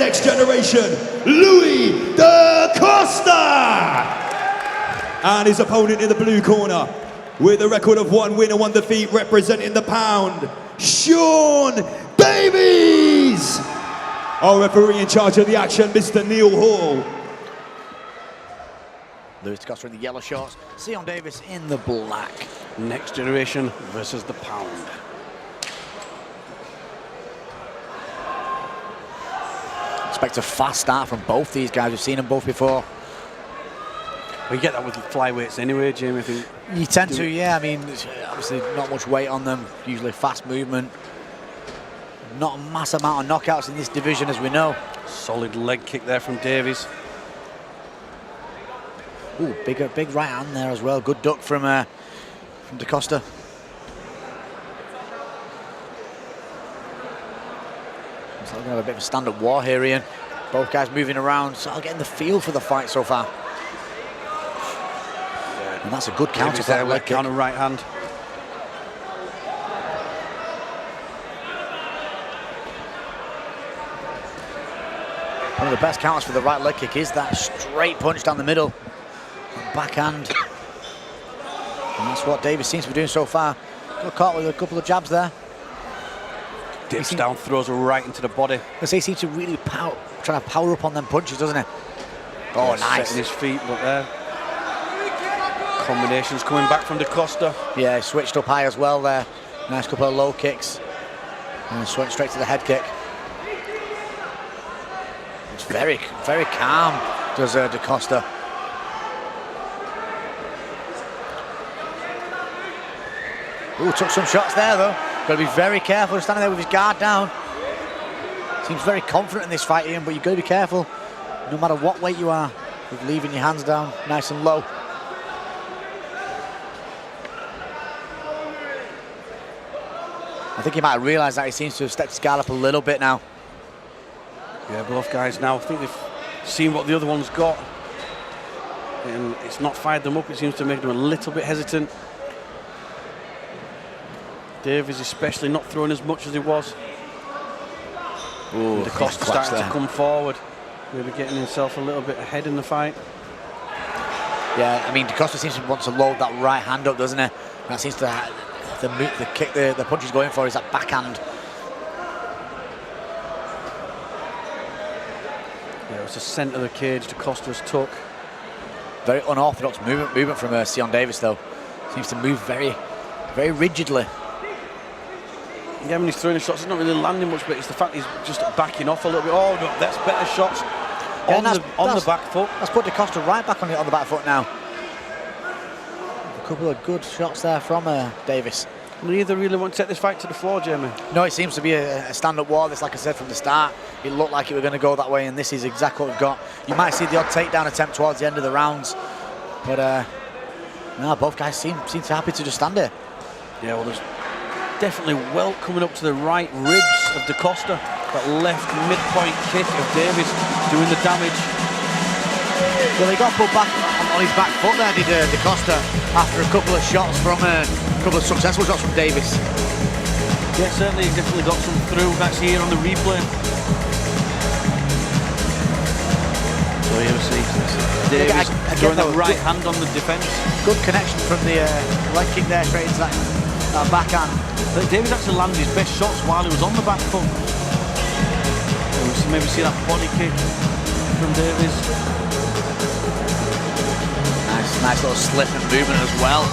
next generation, Louis de Costa. And his opponent in the blue corner, with a record of 1 win and 1 defeat, representing the pound, Sean Davies. Our referee in charge of the action, Mr. Neil Hall. Louis de Costa in the yellow shorts, Sean Davies in the black. Next generation versus the pound. Expect a fast start from both these guys. We've seen them both before. Well, you get that with flyweights anyway, Jamie. I think you tend to, yeah. I mean, obviously not much weight on them. Usually fast movement. Not a mass amount of knockouts in this division, as we know. Solid leg kick there from Davies. Ooh, big right hand there as well. Good duck from de Costa. So we're going to have a bit of a stand-up war here, Ian. Both guys moving around, sort of getting the feel for the fight so far. Yeah. And that's a good counter for that leg kick. Counter right hand. One of the best counters for the right leg kick is that straight punch down the middle. Backhand. And that's what Davies seems to be doing so far. Got caught with a couple of jabs there. Dips down, throws her right into the body. He seems to really try to power up on them punches, doesn't he? Oh, nice. Setting his feet, look there. Combinations coming back from de Costa. Yeah, he switched up high as well there. Nice couple of low kicks. And went straight to the head kick. It's very, very calm, does de Costa. Ooh, took some shots there though. Got to be very careful, standing there with his guard down. Seems very confident in this fight, Ian, but you've got to be careful, no matter what weight you are, with leaving your hands down nice and low. I think he might have realised that. He seems to have stepped his guard up a little bit now. Yeah, both guys now, I think they've seen what the other one's got. And it's not fired them up, it seems to make them a little bit hesitant. Davies especially not throwing as much as he was. Ooh, de Costa starting to come forward, maybe getting himself a little bit ahead in the fight. Yeah, I mean, de Costa seems to want to load that right hand up, doesn't he? And that seems to the kick, the punch he's going for is that backhand. Yeah, it was the centre of the cage de Costa's took. Very unorthodox movement from Sean Davies though. Seems to move very, very rigidly. Yeah, when he's throwing his shots, he's not really landing much, but it's the fact he's just backing off a little bit. Oh, no, that's better shots on the back foot. That's put de Costa right back on the back foot now. A couple of good shots there from Davies. Neither really want to take this fight to the floor, Jamie. No, it seems to be a stand-up war. This, like I said from the start, it looked like it were going to go that way, and this is exactly what we've got. You might see the odd takedown attempt towards the end of the rounds, but no, both guys seem to happy to just stand here. Yeah, well, there's definitely well coming up to the right ribs of de Costa. That left midpoint kick of Davies doing the damage. Well, he got put back on his back foot there, did de Costa, after a couple of shots from a couple of successful shots from Davies. Yeah, certainly, he definitely got some through. That's here on the replay. So here we see Davies throwing that right hand on the defence. Good connection from the leg kick there, straight into that backhand. But Davies actually landed his best shots while he was on the back foot. Maybe see that body kick from Davies. Nice little slip and movement as well.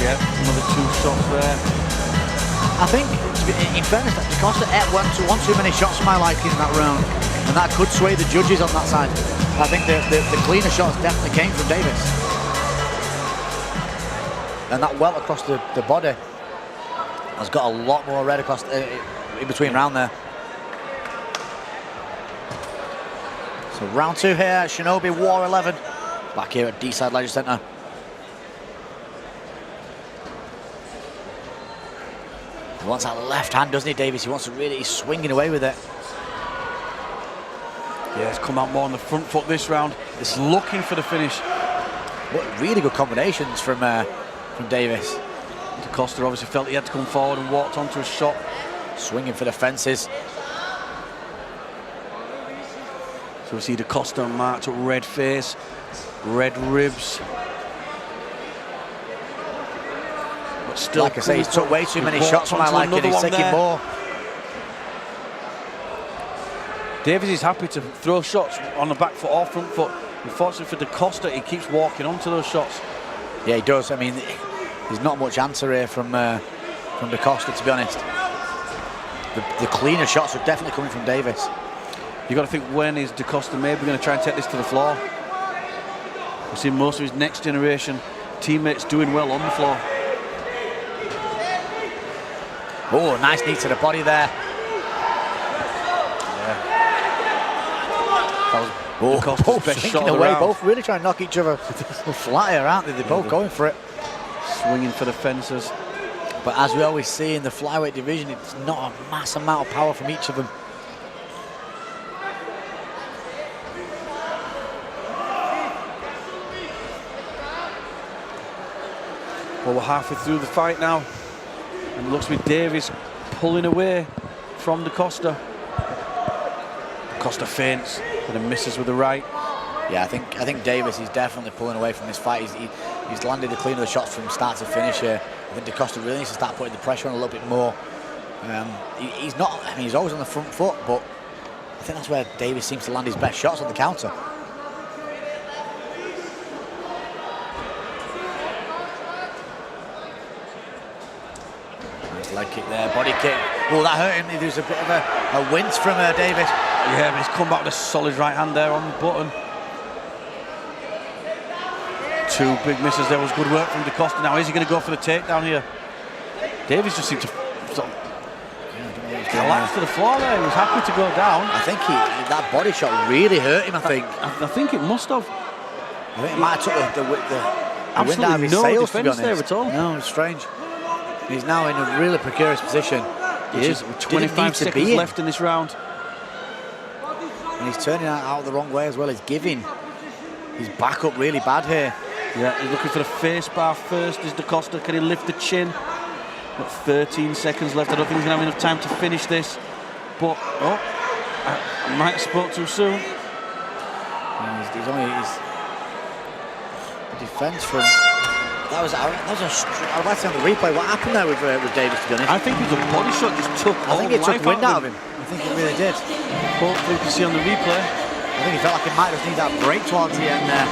Yeah, another 2 shots there. I think, in fairness, de Costa ate one too many shots for my liking in that round, and that could sway the judges on that side. I think the cleaner shots definitely came from Davies. And that welt across the body has got a lot more red across in between round there. So round 2 here, Shinobi War 11, back here at D-Side Leisure Centre. He wants that left hand, doesn't he, Davies? He wants to really, he's swinging away with it. Yeah, it's come out more on the front foot this round. It's looking for the finish. What really good combinations from Davies. De Costa obviously felt he had to come forward and walked onto a shot. Swinging for the fences. So we see Costa marked up, red face, red ribs. But still, like I say, he's took way too many shots from my liking. He's taking more. Davies is happy to throw shots on the back foot or front foot. Unfortunately for Costa, he keeps walking onto those shots. Yeah, he does. I mean, there's not much answer here from Costa, to be honest. The cleaner shots are definitely coming from Davies. You've got to think, when is Costa maybe going to try and take this to the floor? We've seen most of his next generation teammates doing well on the floor. Oh, nice knee to the body there. Oh, Costa's best shot of the round. Both really trying to knock each other flat here, aren't they? They're both going for it. Swinging for the fences. But as we always see in the flyweight division, it's not a mass amount of power from each of them. Well, we're halfway through the fight now. And it looks like Davies pulling away from Costa. Costa feints, but then misses with the right. Yeah, I think Davies is definitely pulling away from this fight. He's landed the clean of the shots from start to finish here. I think Costa really needs to start putting the pressure on a little bit more. He's not, I mean, he's always on the front foot, but I think that's where Davies seems to land his best shots, on the counter. Nice leg kick there, body kick. Oh, that hurt him. There's a bit of a wince from Davies. Yeah, but he's come back with a solid right hand there on the button. Two big misses. There was good work from Costa. Now, is he going to go for the takedown here? Davies just seemed to sort of collapse to the floor there. He was happy to go down. I think that body shot really hurt him, I think. I think it must have. I think it might have took the wind out of his sails, to be honest. There at all. No, it's strange. He's now in a really precarious position. He is. 25 seconds left in this round. And he's turning out the wrong way as well. He's giving his back up really bad here. Yeah, he's looking for the face bar first. Is Costa? Can he lift the chin? Got 13 seconds left. I don't think he's going to have enough time to finish this. But, oh, I might have spoke too soon. He's only the defence from... That was I would like to see on the replay what happened there with Davies, to be honest. I think it was a body shot, just took all the life out of him. I think it took wind out of him. I think it really did. Hopefully you can see on the replay. I think he felt like he might just need that break towards the end there.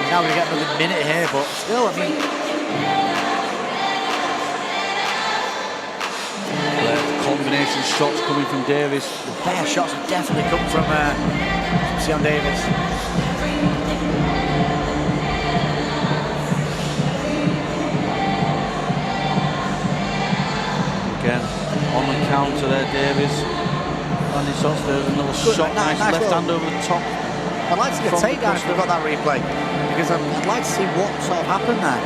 Now we're getting another minute here, but still, I mean... Combination shots coming from Davies. The better shots have definitely come from Sion Davies. Again, on the counter there, Davies. Landing shots, there's another shot, nice left hand over the top. I'd like to see a takedown if we've got that replay, because I'd like to see what sort of happened there.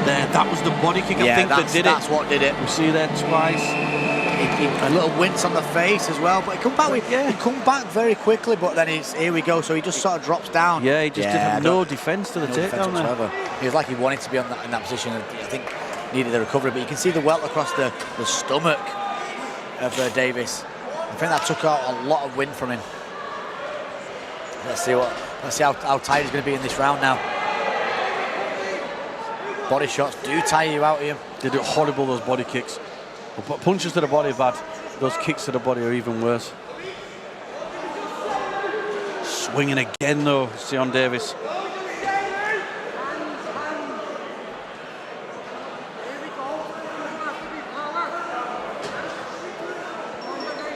There, that was the body kick, I think, that did it. That's what did it. We see there twice. A little wince on the face as well, but he come back very quickly, but then here we go, so he just sort of drops down. Yeah, he just did have no defence to the takedown there. He was like he wanted to be in that position, I think needed the recovery, but you can see the welt across the stomach of Davies. I think that took out a lot of wind from him. Let's see how tired he's going to be in this round now. Body shots do tire you out here. They do horrible, those body kicks. But punches to the body are bad. Those kicks to the body are even worse. Swinging again though, Sion Davies.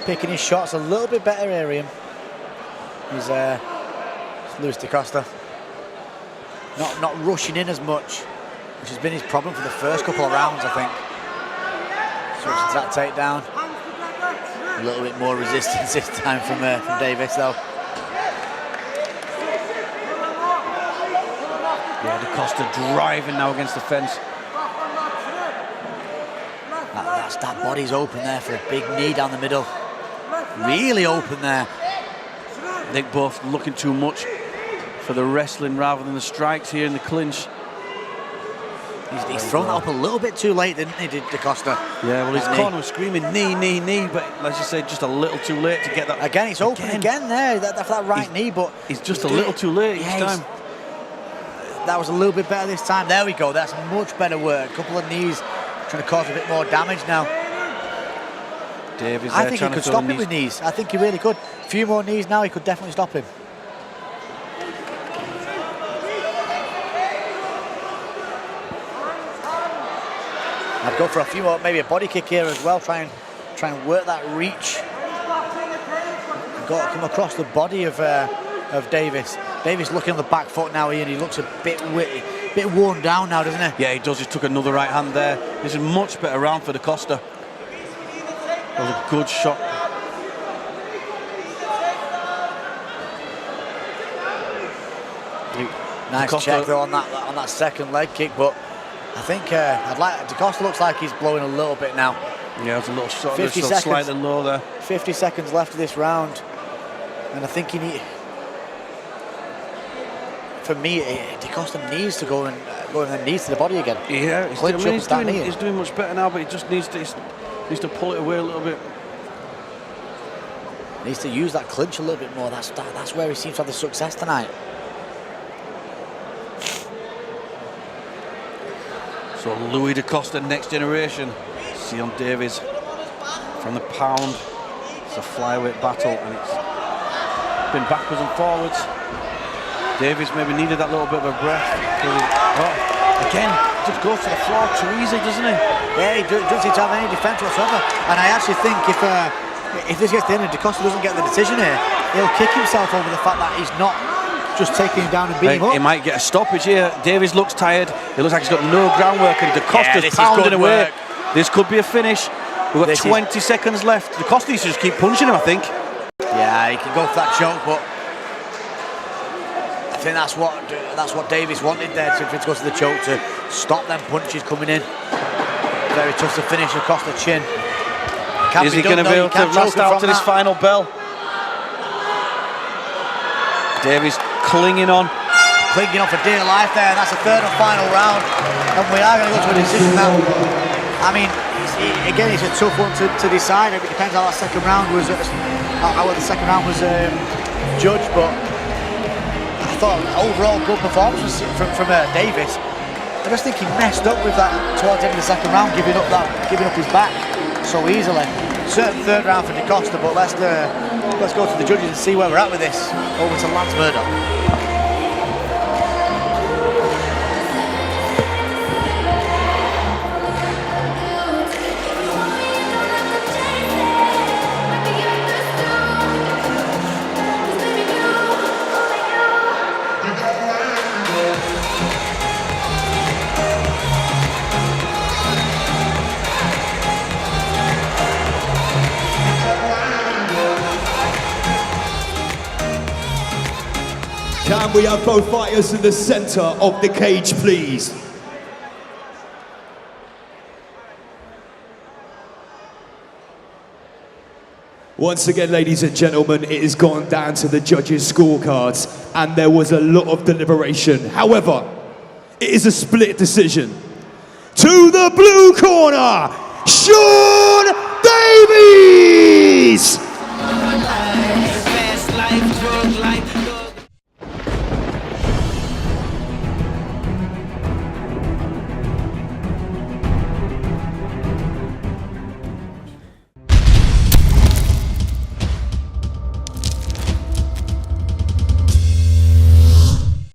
Picking his shots a little bit better here, Ian. He's Luis Costa. Not rushing in as much, which has been his problem for the first couple of rounds, I think. Switching to that takedown. A little bit more resistance this time from Davies, though. Yeah, Costa driving now against the fence. That body's open there for a big knee down the middle. Really open there. I think both looking too much for the wrestling rather than the strikes here in the clinch. He's thrown that up a little bit too late, didn't he, Costa? Yeah, well, his corner was screaming knee, knee, knee, but as you said, just a little too late to get that. Again, it's open again there, that right knee, but... He's just a little too late each time. That was a little bit better this time. There we go, that's much better work. A couple of knees trying to cause a bit more damage now. Davies I think he could stop him with knees. I think he really could. A few more knees now, he could definitely stop him. I'd go for a few more, maybe a body kick here as well. Try and work that reach. Got to come across the body of Davies. Davies looking on the back foot now, Ian. He looks a bit worn down now, doesn't he? Yeah, he does. He took another right hand there. This is a much better round for Costa. That was a good shot. Nice check though on that second leg kick, but I think Costa looks like he's blowing a little bit now. Yeah, it's a little shot. 50 seconds, slightly low there. 50 seconds left of this round, and I think for me, Costa needs to go and knees to the body again. Yeah, he's doing much better now, but he just needs to pull it away a little bit. Needs to use that clinch a little bit more. That's where he seems to have the success tonight. So Louis Costa, next generation. See on Davies from the pound. It's a flyweight battle, and it's been backwards and forwards. Davies maybe needed that little bit of a breath. Again, just goes to the floor too easy, doesn't he? Yeah, he doesn't seem to have any defence whatsoever. And I actually think if this gets to the end and Costa doesn't get the decision here, he'll kick himself over the fact that he's not just taking him down and beating him up. He might get a stoppage here. Davies looks tired. It looks like he's got no groundwork, and Costa's pounding away. This could be a finish. We've got 20 seconds left. Costa needs to just keep punching him, I think. Yeah, he can go for that choke, but I think that's what Davies wanted there, to go to the choke, to stop them punches coming in. Very tough to finish across the chin. Is he going to be able to last out to this final bell? Davies clinging on for dear life there, and that's the third and final round, and we are going to go to a decision now. I mean, again, it's a tough one to decide. It depends how that second round was, judged, but I thought overall good performance from Davies. I just think he messed up with that towards the end of the second round, giving up his back so easily. Certain third round for Costa, but let's go to the judges and see where we're at with this. Over to Lance Murdoch. Can we have both fighters in the center of the cage, please? Once again, ladies and gentlemen, it has gone down to the judges' scorecards, and there was a lot of deliberation. However, it is a split decision. To the blue corner, Sean Davies!